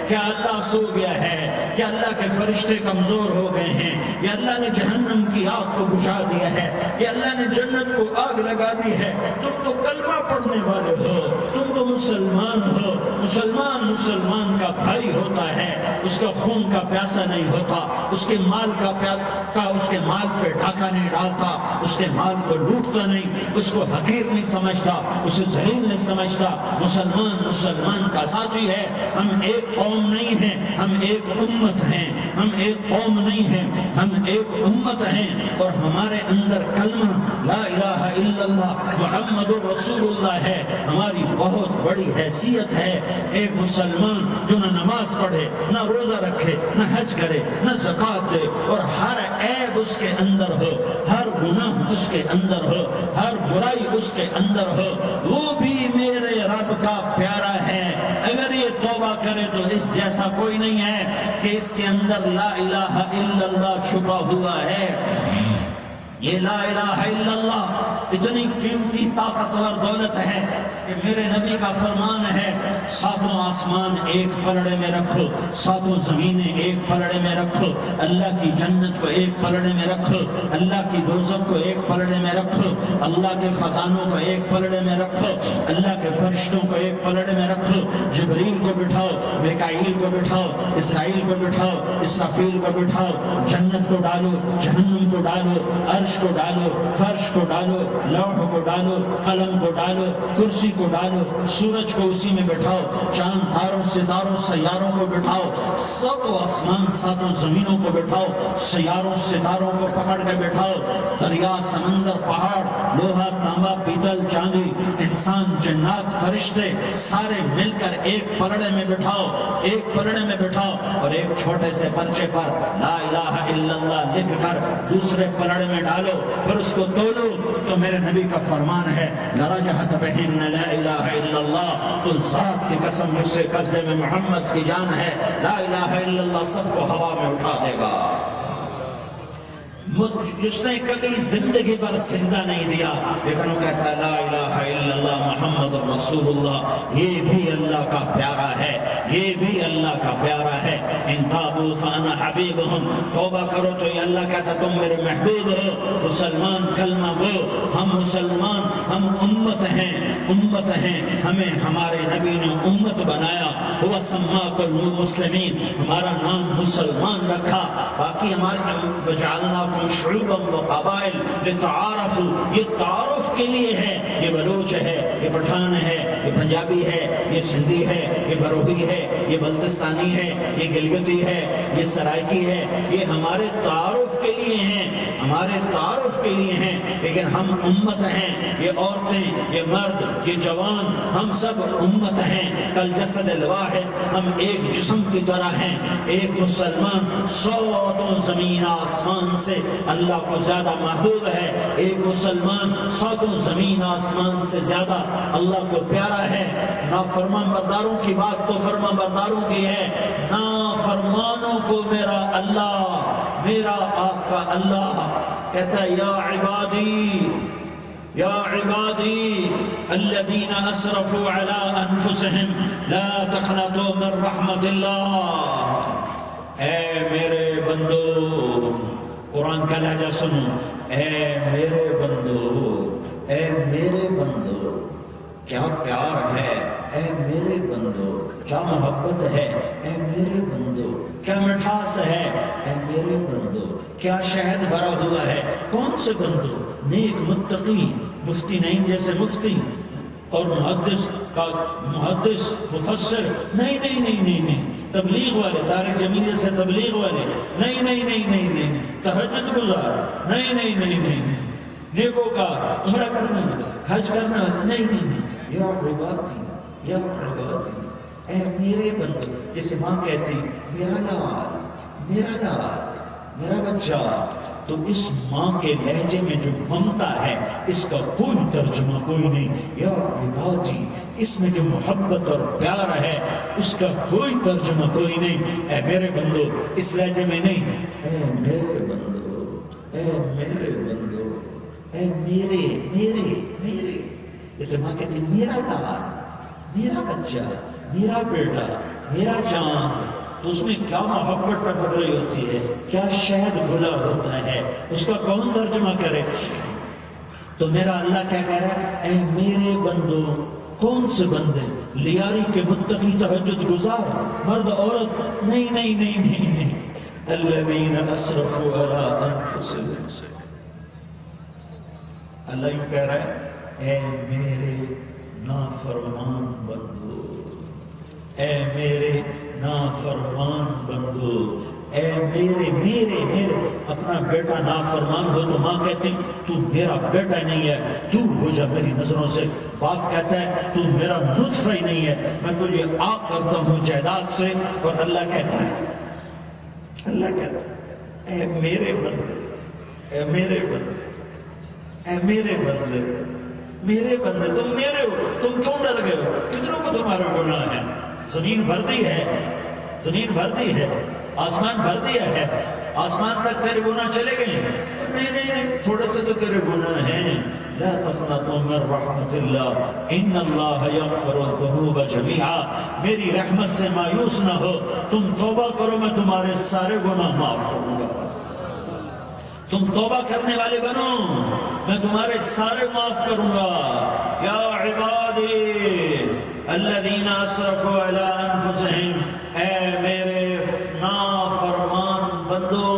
کیا اللہ سو گیا ہے؟ کیا اللہ کے فرشتے کمزور ہو گئے ہیں؟ یا اللہ نے جہنم کی آگ کو بجھا دیا ہے؟ یا اللہ نے جنت کو آگ لگا دی ہے؟ تم تو کلمہ پڑھنے والے ہو، تم تو مسلمان ہو۔ مسلمان کا بھائی ہوتا ہے، اس کا خون کا پیاسا نہیں ہوتا، اس کے مال اس کے مال پہ ڈاکہ نہیں ڈالتا، اس کے مال کو لوٹتا نہیں، اس کو حقیر نہیں سمجھتا، اسے ذلیل نہیں سمجھتا۔ مسلمان کا ساتھی ہے۔ ہم ایک قوم نہیں ہیں، ہم ایک امت ہیں۔ ہم ایک قوم نہیں ہیں، ہم ایک امت ہیں، اور ہمارے اندر کلمہ لا الہ الا اللہ محمد رسول اللہ ہے۔ ہماری بہت بڑی حیثیت ہے۔ ایک مسلمان جو نہ نماز پڑھے، نہ روزہ رکھے، نہ حج کرے، نہ زکوٰۃ دے، اور ہر عیب اس کے اندر ہو، ہر گناہ اس کے اندر ہو، ہر برائی اس کے اندر ہو، وہ بھی میرے رب کا پیارا ہے۔ اگر یہ توبہ کرے تو اس جیسا کوئی نہیں ہے کہ اس کے اندر لا الہ الا اللہ چھپا ہوا ہے۔ یہ لا الہ الا اللہ اتنی قیمتی طاقتور دولت ہے کہ میرے نبی کا فرمان ہے، ساتوں آسمان ایک پلڑے میں رکھو، ساتوں زمینیں ایک پلڑے میں رکھو، اللہ کی جنت کو ایک پلڑے میں رکھو، اللہ کی دوزخ کو ایک پلڑے میں رکھو، اللہ کے خزانوں کو ایک پلڑے میں رکھو، اللہ کے فرشتوں کو ایک پلڑے میں رکھو۔ جبریل کو بٹھاؤ، میکائیل کو بٹھاؤ، اسرائیل کو بٹھاؤ، اسرافیل کو بٹھاؤ، جنت کو ڈالو، جہنم کو ڈالو، عرش کو ڈالو، فرش کو ڈالو، لوح کو ڈالو، قلم کو ڈالو، کرسی کو ڈالو، سورج کو اسی میں بٹھاؤ، چاند تاروں ستاروں سیاروں کو بٹھاؤ، ساتوں آسمان ساتوں زمینوں کو بٹھاؤ، سیاروں ستاروں کو پکڑ کے بٹھاؤ، دریا سمندر پہاڑ لوہا تانبا پیتل چاندی انسان جنات فرشتے سارے مل کر ایک پلڑے میں بٹھاؤ، ایک پلڑے میں بٹھاؤ، اور ایک چھوٹے سے پرچے پر لا الہ الا اللہ لکھ کر دوسرے پلڑے میں ڈالو، پھر اس کو تولو تو میرے نبی کا فرمان ہے لرجحت بہن لا الہ الا اللہ، تو ذات کی قسم مجھ سے قبضے میں محمد کی جان ہے، لا الہ الا اللہ سب کو ہوا میں اٹھا دے گا۔ جس نے کبھی زندگی پر سجدہ نہیں دیا لیکن وہ کہتا ہے لا الہ الا اللہ محمد رسول اللہ، یہ بھی اللہ کا پیارا ہے، یہ بھی اللہ کا پیارا ہے۔ ان تابوا فانا حبیبہم، توبہ کرو تو یہ اللہ کہتا تم میرے محبوب ہو۔ مسلمان کلمہ گو، ہم مسلمان، ہم امت ہیں، ہمیں ہمارے نبی نے امت بنایا، وہ سماکم المسلمین، ہمارا نام مسلمان رکھا، باقی ہمارے وجعلناکم شعوبا وقبائل لتعارفوا، یہ تعارف کے لیے ہے، یہ بلوچ ہے، یہ پٹھان ہے، یہ پنجابی ہے، یہ سندھی ہے، یہ بروہی ہے، یہ بلتستانی ہے، یہ گلگتی ہے، یہ سرائکی ہے، یہ ہمارے تعارف کے لیے ہیں، ہمارے تعارف کے لیے ہیں، لیکن ہم امت ہیں، یہ عورتیں، یہ مرد، یہ جوان، ہم سب امت ہیں، کل جسد الواحد، ہم ایک جسم کی طرح ہیں۔ ایک مسلمان ساتوں زمین آسمان سے اللہ کو زیادہ محبوب ہے، ایک مسلمان ساتوں زمین آسمان سے زیادہ اللہ کو پیارا ہے۔ نافرمان برداروں کی بات تو فرمان برداروں کی ہے، نافرمانوں کو میرا اللہ، میرا آپ کا اللہ کہتا ہے یا عبادی یا عبادی الذین اسرفوا علی انفسہم لا تقنطوا من رحمت اللہ، اے میرے بندو، قرآن کا لہجہ سنو، اے میرے بندو، اے میرے بندو، کیا پیار ہے، اے میرے بندو، کیا محبت ہے، اے میرے بندو، کیا مٹھاس ہے، اے میرے بندو، کیا شہد بھرا ہوا ہے۔ کون سے بندو؟ نیک متقی، مفتی نہیں جیسے مفتی اور محدث مفسر نہیں، تبلیغ والے، طارق جمیل سے تبلیغ والے نہیں، تہجد گزار نہیں، نیکوکار، عمرہ کرنا، حج کرنا نہیں، یا عبادی، اے میرے بندو، جسے ماں کہتی میرا لال، میرا بچہ، تو اس ماں کے لہجے میں جو ممتا ہے اس کا کوئی ترجمہ کوئی نہیں۔ یا عبادی، اس میں جو محبت اور پیار ہے اس کا کوئی ترجمہ کوئی نہیں۔ اے میرے بندو، اس لہجے میں نہیں، اے میرے بندو، اے میرے بندو، اے میرے، جیسے ماں کہتی میرا لال، میرا بچہ، میرا بیٹا، میرا چاند، تو اس میں کیا محبت ٹپک رہی ہوتی ہے، کیا شہد گھلا ہوتا ہے، اس کا کون ترجمہ کرے؟ تو میرا اللہ کیا کہہ رہا ہے؟ اے میرے بندو، کون سے بندے؟ لیاری کے متقی تہجد گزار مرد عورت؟ نہیں نہیں نہیں نہیں نہیں، الذین اسرفوا علی انفسہم۔ اللہ یوں کہہ رہا ہے، اے میرے نافرمان بندو، اے میرے نافرمان بندو، اے میرے میرے میرے اپنا بیٹا نافرمان ہو تو ماں کہتی تو میرا بیٹا نہیں ہے، دور ہو جا میری نظروں سے۔ باپ کہتا ہے تو میرا نطفہ ہی نہیں ہے، میں تجھے آگ کرتا ہوں جائیداد سے۔ اور اللہ کہتا ہے، اللہ کہتا ہے، اے میرے بندے، اے میرے بندے، اے میرے بندے، میرے بندے، تم میرے ہو، تم کیوں ڈر گئے ہو؟ کتنوں کو تمہارا گناہ ہے؟ زمین بھر دی ہے، زمین بھر دی ہے، آسمان بھر دیا ہے، آسمان تک تیرے گناہ چلے گئے ہیں؟ نہیں نہیں نہیں، تھوڑے سے تو تیرے گناہ ہیں۔ لا تقنطوا من رحمت اللہ ان اللہ یغفر الذنوب جمیعا، میری رحمت سے مایوس نہ ہو، تم توبہ کرو، میں تمہارے سارے گناہ معاف کروں گا۔ تم توبہ کرنے والے بنو، میں تمہارے سارے معاف کروں گا۔ یا عبادی الذین اسرفوا علی انفسہم، اے میرے نافرمان بندو،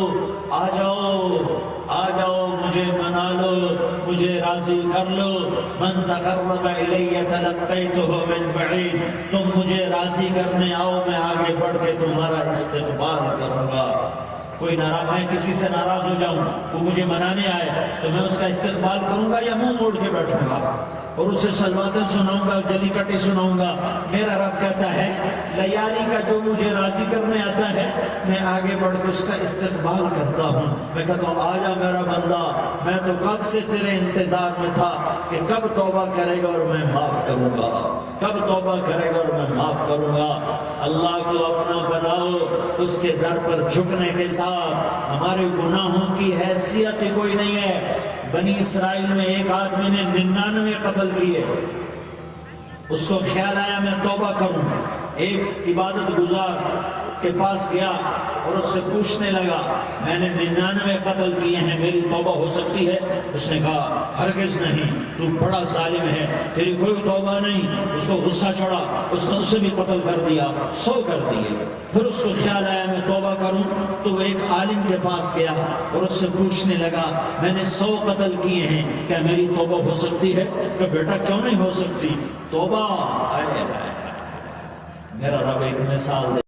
آ جاؤ آ جاؤ، مجھے منا لو، مجھے راضی کر لو۔ من تقرب الی تلقیتہ من بعید، تم مجھے راضی کرنے آؤ، میں آگے بڑھ کے تمہارا استقبال کروں گا۔ کوئی ناراض، میں کسی سے ناراض ہو جاؤں، وہ مجھے منانے آئے تو میں اس کا استقبال کروں گا یا منہ موڑ کے بیٹھوں گا اور اسے سلواتیں سناؤں گا، جلی کٹی سناؤں گا؟ میرا رب کہتا ہے لیاری کا جو مجھے راضی کرنے آتا ہے، میں آگے بڑھ کے اس کا استقبال کرتا ہوں۔ میں کہتا ہوں آ جا میرا بندہ، میں تو کب سے تیرے انتظار میں تھا کہ کب توبہ کرے گا اور میں معاف کروں گا، کب توبہ کرے گا اور میں معاف کروں گا۔ اللہ کو اپنا بناؤ، اس کے در پر جھکنے کے ساتھ ہمارے گناہوں کی حیثیت ہی کوئی نہیں ہے۔ بنی اسرائیل میں ایک آدمی نے 99 قتل کیے، اس کو خیال آیا میں توبہ کروں، ایک عبادت گزار کے پاس گیا اور اس سے پوچھنے لگا میں نے 99 قتل کیے ہیں، میری توبہ ہو سکتی ہے؟ اس نے کہا ہرگز نہیں، تو بڑا ظالم ہے، تیری کوئی توبہ نہیں۔ اس کو غصہ چڑھا، اس نے اسے بھی قتل کر دیا، 100 کر دیے۔ پھر اس کو خیال آیا میں توبہ کروں، تو وہ ایک عالم کے پاس گیا اور اس سے پوچھنے لگا میں نے 100 قتل کیے ہیں، کیا میری توبہ ہو سکتی ہے؟ کہ بیٹا کیوں نہیں ہو سکتی توبہ؟ میرا رب ایک مثال دے